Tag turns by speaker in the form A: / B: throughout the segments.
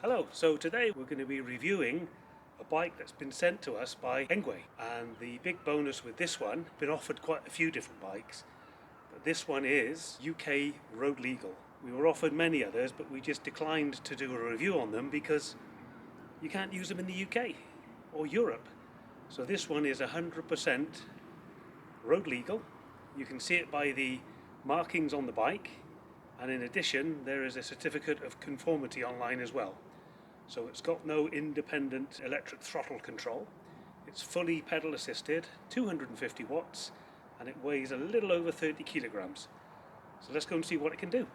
A: Hello, so today we're going to be reviewing a bike that's been sent to us by Engwe, and the big bonus with this one, been offered quite a few different bikes, but this one is UK road legal. We were offered many others, but we just declined to do a review on them because you can't use them in the UK or Europe. So this one is 100% road legal. You can see it by the markings on the bike, and in addition there is a certificate of conformity online as well. So it's got no independent electric throttle control. It's fully pedal assisted, 250 watts, and it weighs a little over 30 kilograms. So let's go and see what it can do.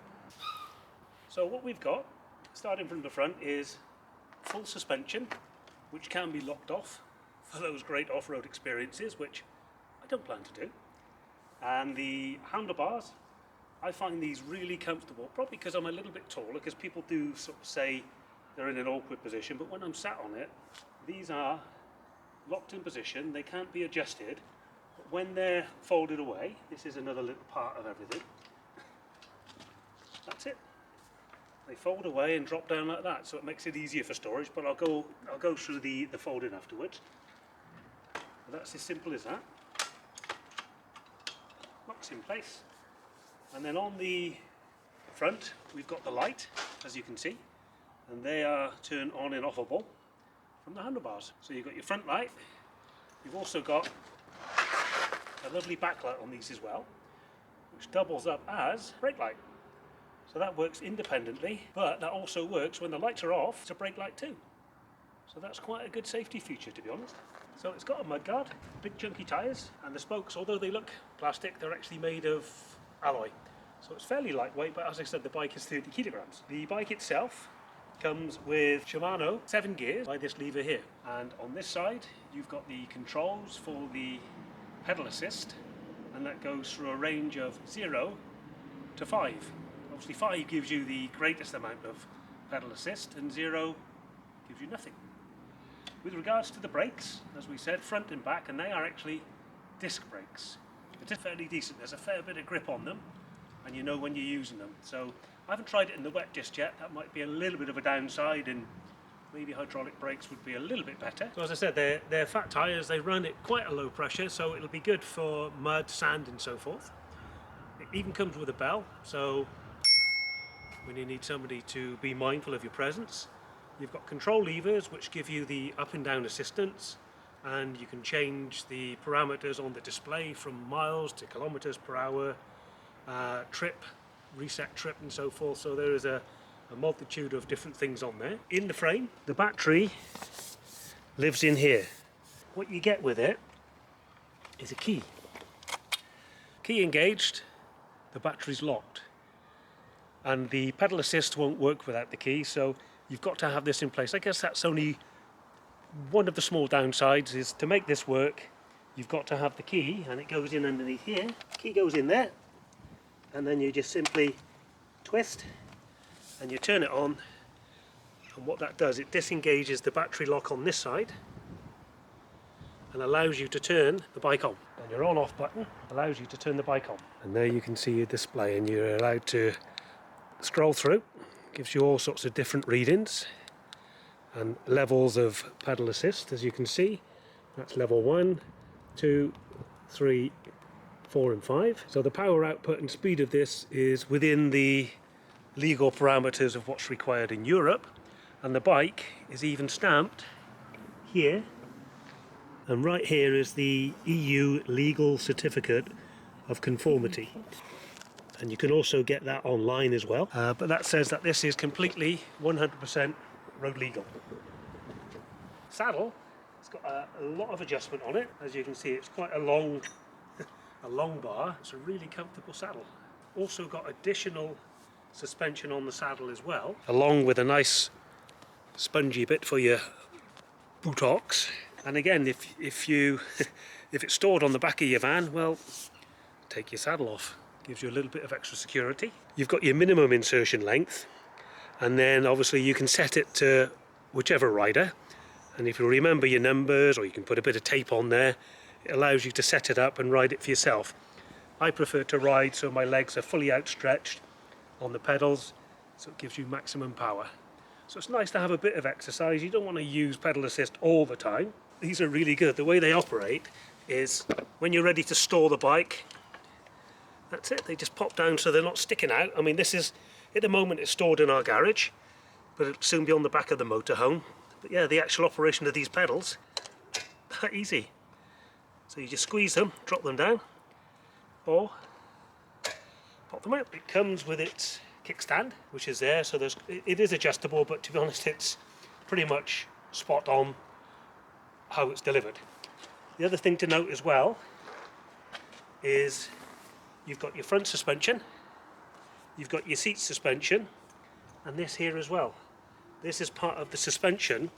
A: So what we've got, starting from the front, is full suspension, which can be locked off for those great off-road experiences, which I don't plan to do. And the handlebars, I find these really comfortable, probably because I'm a little bit taller, because people do sort of say they're in an awkward position, but when I'm sat on it, these are locked in position. They can't be adjusted, but when they're folded away, this is another little part of everything. That's it. They fold away and drop down like that, so it makes it easier for storage. But I'll go through the folding afterwards. But that's as simple as that. Locks in place, and then on the front we've got the light, as you can see, and they are turned on and offable from the handlebars. So you've got your front light. You've also got a lovely backlight on these as well, which doubles up as brake light. So that works independently, but that also works when the lights are off. It's a brake light too. So that's quite a good safety feature, to be honest. So it's got a mudguard, big chunky tyres, and the spokes, although they look plastic, they're actually made of alloy. So it's fairly lightweight, but as I said, the bike is 30 kilograms. The bike itself comes with Shimano 7 gears by this lever here. And on this side, you've got the controls for the pedal assist, and that goes through a range of 0 to 5. Obviously 5 gives you the greatest amount of pedal assist, and 0 gives you nothing. With regards to the brakes, as we said, front and back, and they are actually disc brakes. They're fairly decent. There's a fair bit of grip on them, and you know when you're using them. So I haven't tried it in the wet just yet. That might be a little bit of a downside, and maybe hydraulic brakes would be a little bit better. So as I said, they're fat tyres. They run at quite a low pressure, so it'll be good for mud, sand and so forth. It even comes with a bell, so when you need somebody to be mindful of your presence. You've got control levers which give you the up and down assistance, and you can change the parameters on the display from miles to kilometers per hour, trip, reset trip and so forth. So there is a multitude of different things on there. In the frame, the battery lives in here. What you get with it is a key. Key engaged, the battery's locked. And the pedal assist won't work without the key, so you've got to have this in place. I guess that's only one of the small downsides, is to make this work, you've got to have the key, and it goes in underneath here. The key goes in there, and then you just simply twist and you turn it on, and what that does, it disengages the battery lock on this side and allows you to turn the bike on. And your on-off button allows you to turn the bike on. And there you can see your display, and you're allowed to scroll through. Gives you all sorts of different readings and levels of pedal assist. As you can see, that's level 1, 2, 3, 4 and 5. So the power output and speed of this is within the legal parameters of what's required in Europe, and the bike is even stamped here, and right here is the EU legal certificate of conformity. And you can also get that online as well, but that says that this is completely 100% road legal. Saddle, it's got a lot of adjustment on it. As you can see, it's quite a long bar. It's a really comfortable saddle. Also got additional suspension on the saddle as well, along with a nice spongy bit for your buttocks. And again, if it's stored on the back of your van, well, take your saddle off. Gives you a little bit of extra security. You've got your minimum insertion length, and then obviously you can set it to whichever rider, and if you remember your numbers, or you can put a bit of tape on there, it allows you to set it up and ride it for yourself. I prefer to ride so my legs are fully outstretched on the pedals, so it gives you maximum power. So it's nice to have a bit of exercise. You don't want to use pedal assist all the time. These are really good. The way they operate is when you're ready to store the bike, that's it. They just pop down so they're not sticking out. I mean, this is, at the moment it's stored in our garage, but it'll soon be on the back of the motorhome. But yeah, the actual operation of these pedals, that easy. So you just squeeze them, drop them down, or pop them out. It comes with its kickstand, which is there, so it is adjustable, but to be honest, it's pretty much spot on how it's delivered. The other thing to note as well is you've got your front suspension, you've got your seat suspension, and this here as well. This is part of the suspension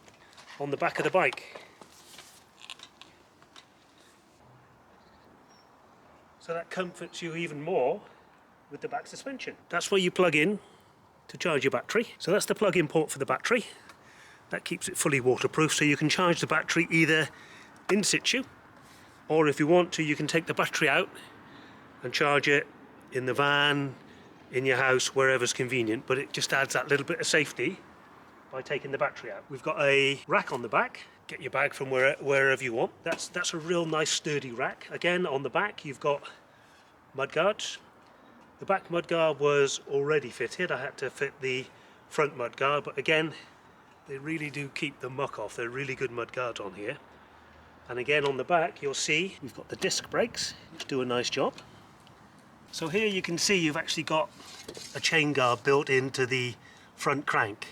A: on the back of the bike. So that comforts you even more with the back suspension. That's where you plug in to charge your battery. So that's the plug-in port for the battery. That keeps it fully waterproof, so you can charge the battery either in situ, or if you want to, you can take the battery out and charge it in the van, in your house, wherever's convenient, but it just adds that little bit of safety by taking the battery out. We've got a rack on the back. Get your bag from wherever you want. That's a real nice sturdy rack. Again, on the back you've got mudguards. The back mudguard was already fitted. I had to fit the front mudguard, but again, they really do keep the muck off. They're really good mudguards on here. And again, on the back you'll see we've got the disc brakes, which do a nice job. So here you can see you've actually got a chain guard built into the front crank,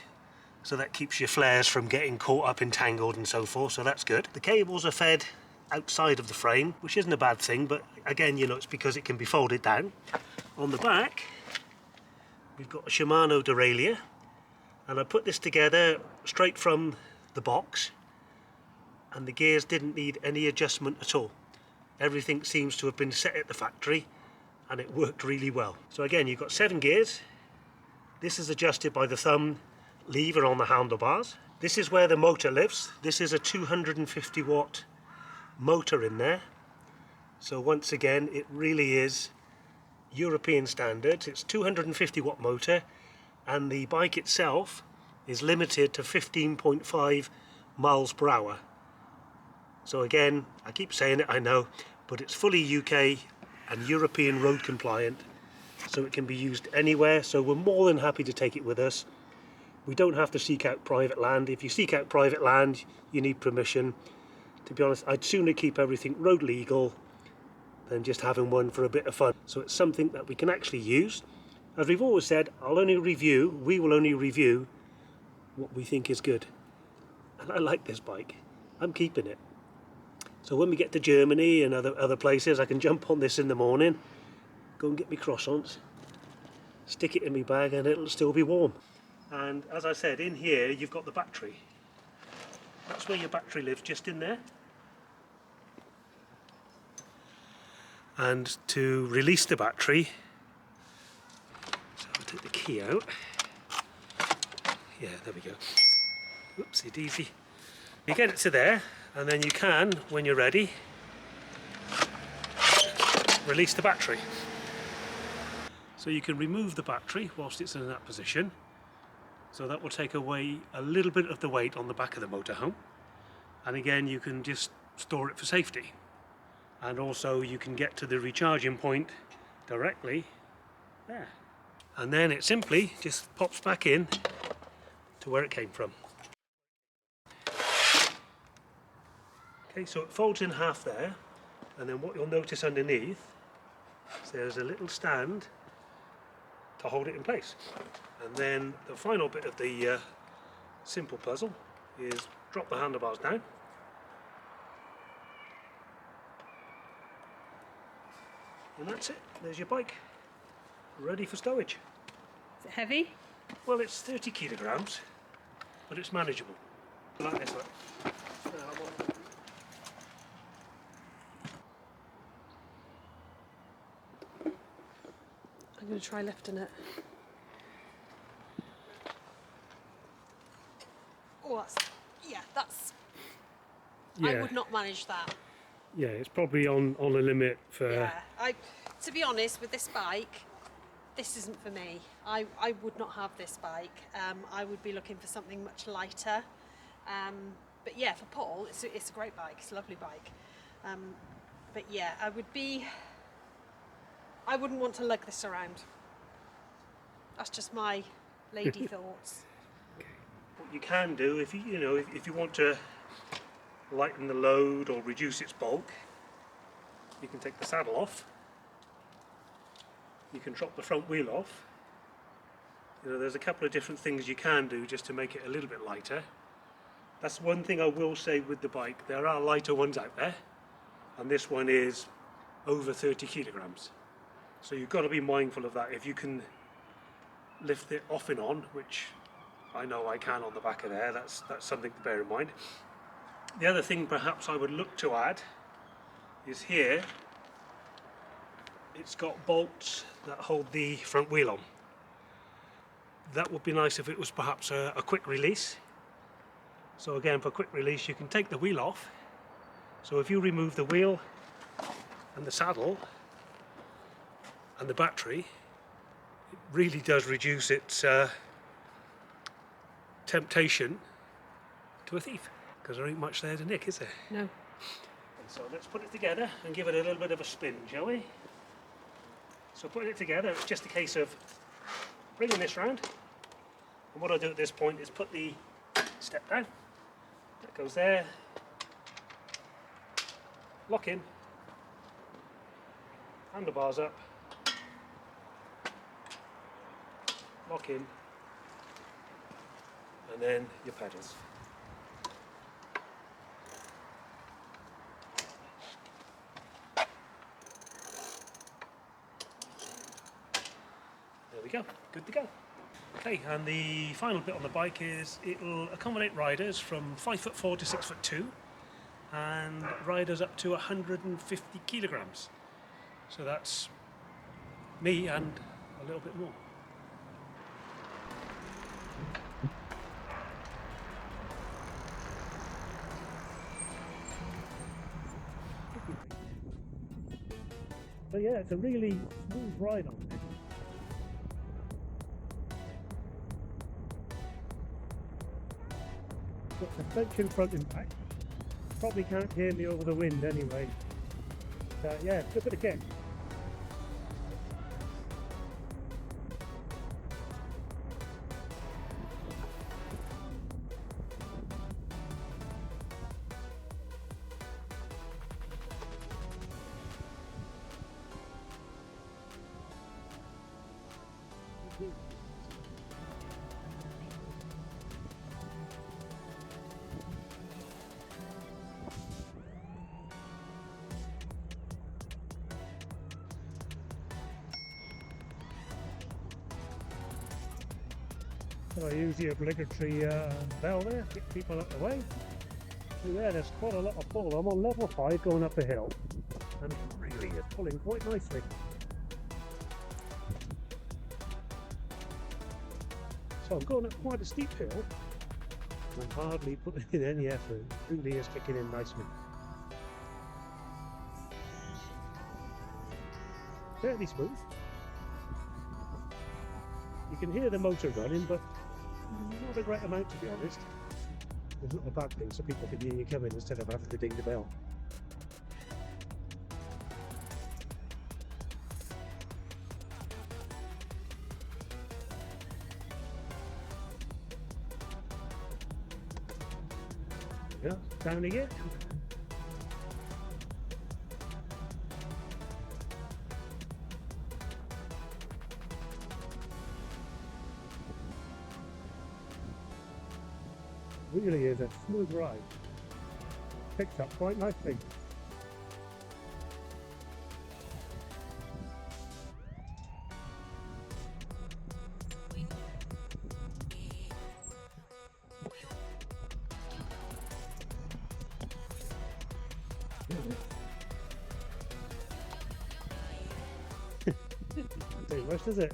A: so that keeps your flares from getting caught up, entangled and so forth, so that's good. The cables are fed outside of the frame, which isn't a bad thing, but again, you know, it's because it can be folded down. On the back we've got a Shimano derailleur, and I put this together straight from the box, and the gears didn't need any adjustment at all. Everything seems to have been set at the factory, and it worked really well. So again, you've got 7 gears. This is adjusted by the thumb lever on the handlebars. This is where the motor lives. This is a 250 watt motor in there. So once again, it really is European standards. It's 250 watt motor, and the bike itself is limited to 15.5 miles per hour. So again, I keep saying it, I know, but it's fully UK and European road compliant, so it can be used anywhere. So we're more than happy to take it with us. We don't have to seek out private land. If you seek out private land, you need permission. To be honest, I'd sooner keep everything road legal than just having one for a bit of fun. So it's something that we can actually use. As we've always said, we will only review what we think is good. And I like this bike. I'm keeping it. So when we get to Germany and other places, I can jump on this in the morning, go and get me croissants, stick it in my bag, and it'll still be warm. And as I said, in here you've got the battery. That's where your battery lives, just in there. And to release the battery, so I'll take the key out. Yeah, there we go. Oopsie daisy. You get it to there, and then you can, when you're ready, release the battery. So you can remove the battery whilst it's in that position. So that will take away a little bit of the weight on the back of the motorhome. And again, you can just store it for safety. And also you can get to the recharging point directly there. And then it simply just pops back in to where it came from. Okay, so it folds in half there, and then what you'll notice underneath is there's a little stand to hold it in place. And then the final bit of the simple puzzle is drop the handlebars down. And that's it. There's your bike, ready for stowage.
B: Is it heavy?
A: Well, it's 30 kilograms, but it's manageable. Like this one.
B: I'm going to try lifting it. Oh, that's...
A: Yeah.
B: I would not manage that.
A: Yeah, it's probably on a limit for...
B: Yeah, to be honest, with this bike, this isn't for me. I would not have this bike. I would be looking for something much lighter. But yeah, for Paul, it's a great bike. It's a lovely bike. But yeah, I wouldn't want to lug this around. That's just my lady thoughts.
A: What you can do, if you want to lighten the load or reduce its bulk, you can take the saddle off. You can drop the front wheel off. There's a couple of different things you can do just to make it a little bit lighter. That's one thing I will say with the bike. There are lighter ones out there, and this one is over 30 kilograms. So you've got to be mindful of that. If you can lift it off and on, which I know I can on the back of there, that's something to bear in mind. The other thing perhaps I would look to add is here, it's got bolts that hold the front wheel on. That would be nice if it was perhaps a quick release. So again, for quick release, you can take the wheel off. So if you remove the wheel and the saddle and the battery, it really does reduce its temptation to a thief, because there ain't much there to nick, is there?
B: No.
A: And so let's put it together and give it a little bit of a spin, shall we? So putting it together, it's just a case of bringing this round. And what I'll do at this point is put the step down. That goes there. Lock in. Handlebars up. Lock in. And then your pedals. There we go, good to go. Okay, and the final bit on the bike is it'll accommodate riders from 5'4" to 6'2", and riders up to 150 kilograms. So that's me and a little bit more. So yeah, it's a really smooth ride on this. Got suspension front and back. Probably can't hear me over the wind anyway. Yeah, good bit of kick. So I use the obligatory bell there to get people out of the way. So yeah, there's quite a lot of pull. I'm on level 5 going up the hill, and it really is pulling quite nicely. So I'm going up quite a steep hill, and I'm hardly putting in any effort. It really is kicking in nicely. Fairly smooth. You can hear the motor running, but not a great amount, to be honest. It's not a bad thing, so people can hear you coming instead of having to ding the bell. Yeah, down again. Really is a smooth ride. Picked up quite nicely. Doesn't take much, does it?